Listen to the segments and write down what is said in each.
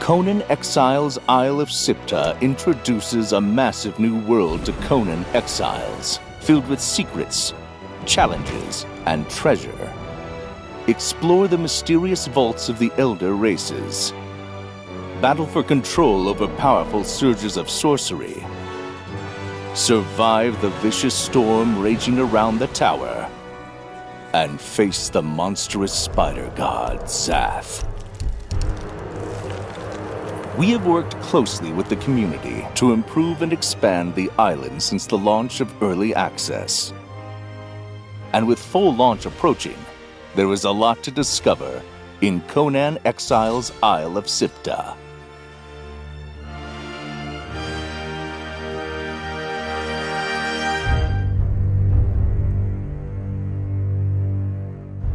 Conan Exiles Isle of Siptah introduces a massive new world to Conan Exiles, filled with secrets, challenges, and treasure. Explore the mysterious vaults of the Elder races. Battle for control over powerful surges of sorcery. Survive the vicious storm raging around the tower. And face the monstrous spider god, Zath. We have worked closely with the community to improve and expand the island since the launch of Early Access. And with full launch approaching, there is a lot to discover in Conan Exiles Isle of Siptah.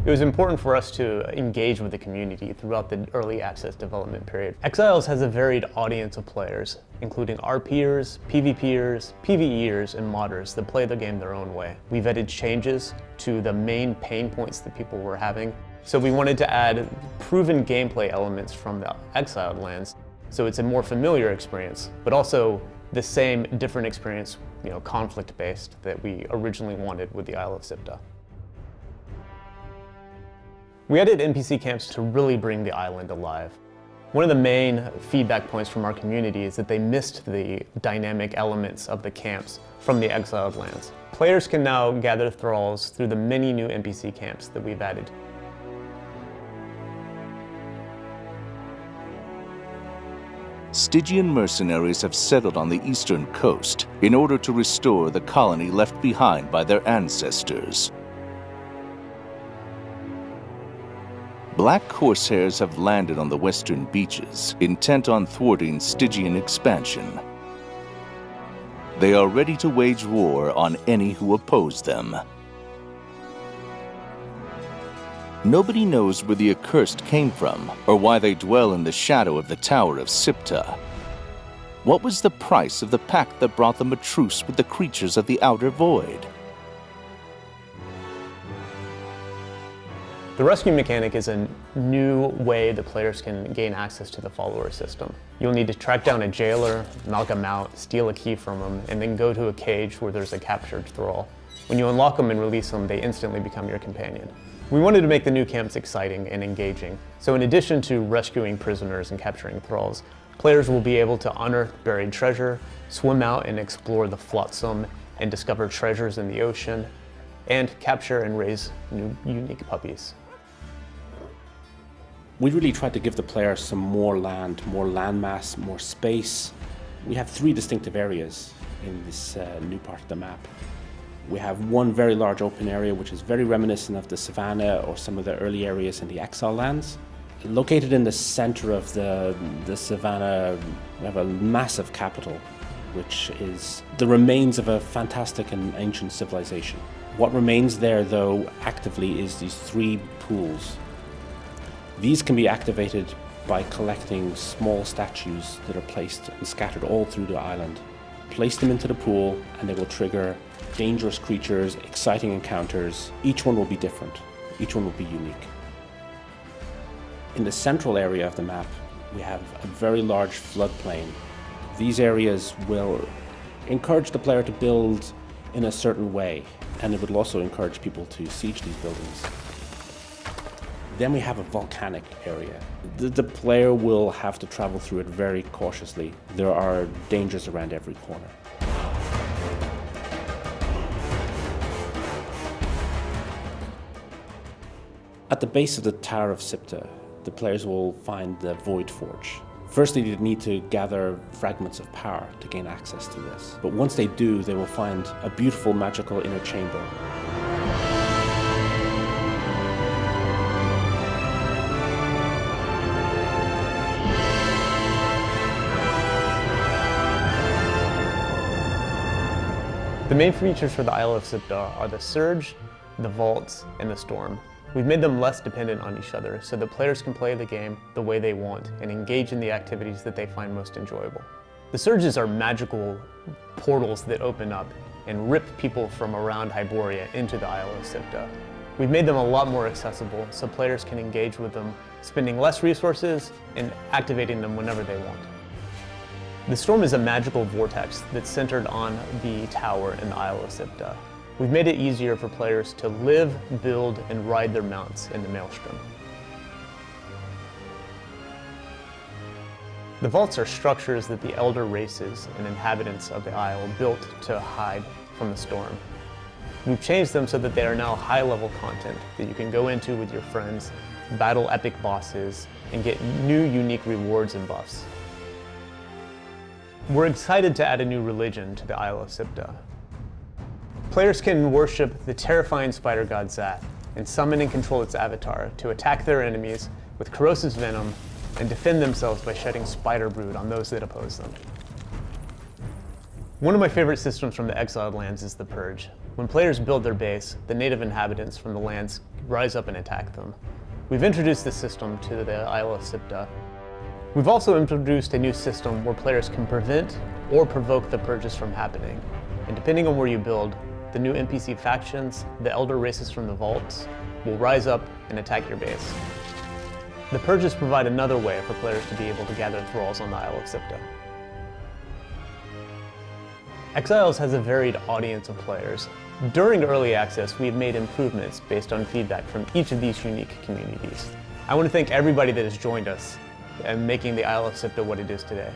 It was important for us to engage with the community throughout the early access development period. Exiles has a varied audience of players, including RPers, PvPers, PvEers, and modders that play the game their own way. We vetted changes to the main pain points that people were having. So we wanted to add proven gameplay elements from the Exiled Lands, so it's a more familiar experience, but also the same different experience, conflict-based, that we originally wanted with the Isle of Siptah. We added NPC camps to really bring the island alive. One of the main feedback points from our community is that they missed the dynamic elements of the camps from the Exiled Lands. Players can now gather thralls through the many new NPC camps that we've added. Stygian mercenaries have settled on the eastern coast in order to restore the colony left behind by their ancestors. Black corsairs have landed on the western beaches, intent on thwarting Stygian expansion. They are ready to wage war on any who oppose them. Nobody knows where the accursed came from, or why they dwell in the shadow of the Tower of Siptah. What was the price of the pact that brought them a truce with the creatures of the Outer Void? The rescue mechanic is a new way that players can gain access to the follower system. You'll need to track down a jailer, knock him out, steal a key from him, and then go to a cage where there's a captured thrall. When you unlock them and release them, they instantly become your companion. We wanted to make the new camps exciting and engaging, so in addition to rescuing prisoners and capturing thralls, players will be able to unearth buried treasure, swim out and explore the flotsam and discover treasures in the ocean, and capture and raise new unique puppies. We really tried to give the player some more land mass, more space. We have 3 distinctive areas in this new part of the map. We have one very large open area which is very reminiscent of the savannah or some of the early areas in the Exiled Lands. Located in the center of the savannah, we have a massive capital which is the remains of a fantastic and ancient civilization. What remains there though actively is these 3 pools. These can be activated by collecting small statues that are placed and scattered all through the island. Place them into the pool and they will trigger dangerous creatures, exciting encounters. Each one will be different. Each one will be unique. In the central area of the map, we have a very large floodplain. These areas will encourage the player to build in a certain way, and it will also encourage people to siege these buildings. Then we have a volcanic area. The player will have to travel through it very cautiously. There are dangers around every corner. At the base of the Tower of Siptah, the players will find the Void Forge. Firstly, they need to gather fragments of power to gain access to this. But once they do, they will find a beautiful magical inner chamber. The main features for the Isle of Siptah are the Surge, the Vaults, and the Storm. We've made them less dependent on each other so that players can play the game the way they want and engage in the activities that they find most enjoyable. The Surges are magical portals that open up and rip people from around Hyboria into the Isle of Siptah. We've made them a lot more accessible so players can engage with them, spending less resources and activating them whenever they want. The storm is a magical vortex that's centered on the tower in the Isle of Siptah. We've made it easier for players to live, build, and ride their mounts in the Maelstrom. The vaults are structures that the elder races and inhabitants of the Isle built to hide from the storm. We've changed them so that they are now high-level content that you can go into with your friends, battle epic bosses, and get new unique rewards and buffs. We're excited to add a new religion to the Isle of Siptah. Players can worship the terrifying spider god Zath and summon and control its avatar to attack their enemies with corrosive venom and defend themselves by shedding spider brood on those that oppose them. One of my favorite systems from the Exiled Lands is the Purge. When players build their base, the native inhabitants from the lands rise up and attack them. We've introduced this system to the Isle of Siptah. We've also introduced a new system where players can prevent or provoke the purges from happening. And depending on where you build, the new NPC factions, the elder races from the vaults, will rise up and attack your base. The purges provide another way for players to be able to gather thralls on the Isle of Siptah. Exiles has a varied audience of players. During early access, we've made improvements based on feedback from each of these unique communities. I want to thank everybody that has joined us in making the Isle of Siptah what it is today.